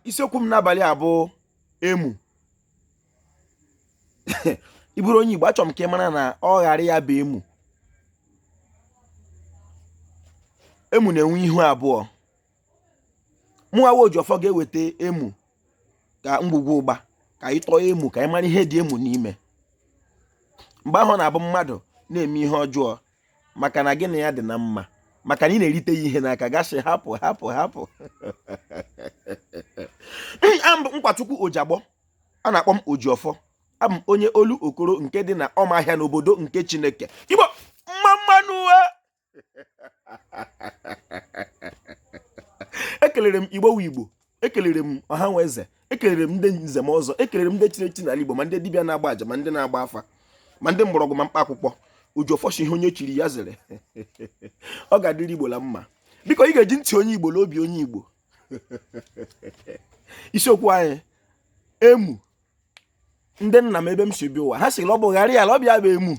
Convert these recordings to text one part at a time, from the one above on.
isiokwu m n'abalị a bụ emu. Ị bụrụ onye Igbo, achọrọ m ka ị mara na ọ ghara ya bụ emu. Emu na-enwe ihu abụọ. Mụnwa Ojiọfọ ga-eweta emu ka ngwugwu ụgba ka anyị tọọ emu ka anyị mara ihe dị emu n'ime. Mgbe ahụ na-abụ mmadụ na-eme ihe ọjọọ maka na gị na ya dị na mma, maka na ị na-erite ya ihe n'aka, gasị hapụ. Nkwachukwu Ojiagbọ, a na-akpọ m Ojiọfọ. Abụ m onye olu okoro nke dị na Ọmahịa n'obodo nke Chineke. Igbo mmanụ ekelere m Igbo wu Igbo, ekelere m Ọhanweze, ekelere m ndị nze m ọzọ, ekelere m ndị Chineke n'ala Igbo, ma ndị dibịa na-agba aja, ma ndị na-agba afa, ma ndị mgbọrọgwụ, ma mkpa akwụkwọ. Ojiọfọ shi ihe onye chiri ya zere. Ọ ga-adịrị Igbo la mma. Biko ị ga-eji ntị onye Igbo n'obi onye Igbo. Isiokwu anyị, emu. Ndị nna m ebe m si bi ụwa, ha sịrị ọ bụ ghara ya, ọ bịa bụ emu.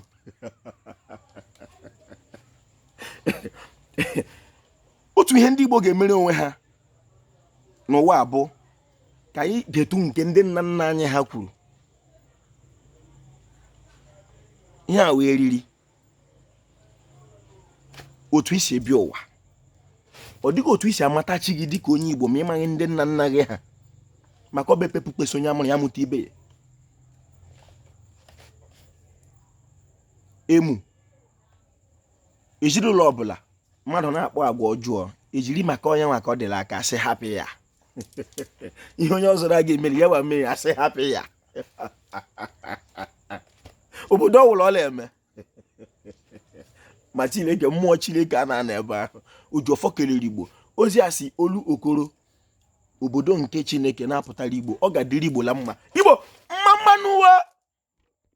Otu ihe ndị Igbo ga-emere onwe ha n'ụwa abụ ka anyị detu nke ndị nna nna anyị ha kwuru. Ihe a wee riri otu isi ebi ụwa. Ọ dịghị otu isi amata chi gị dịka onye Igbo ma ị maghị ndị nna nna gị ha, maka ọ bụ epepukpeso onye amụrụ ya mụta ibe ya. Emu, ezinụlọ ọbụla mmadụ na-akpọ agwa ọjọọ, ejiri maka onye nwa ka ọ dịla aka asị hapụ ya. Ihe onye ọzọ na-aga emeri ya wa mmeri asị hapụ ya. Obodo ọwụla ọ na-eme ma Chineke, mmụọ Chineke a na-ana ebe ahụ. Ojiọfọ kelere Igbo, ozi a si olu okoro, obodo nke Chineke na-apụtara Igbo. Ọ ga-adịrị Igbo la mma. Igbo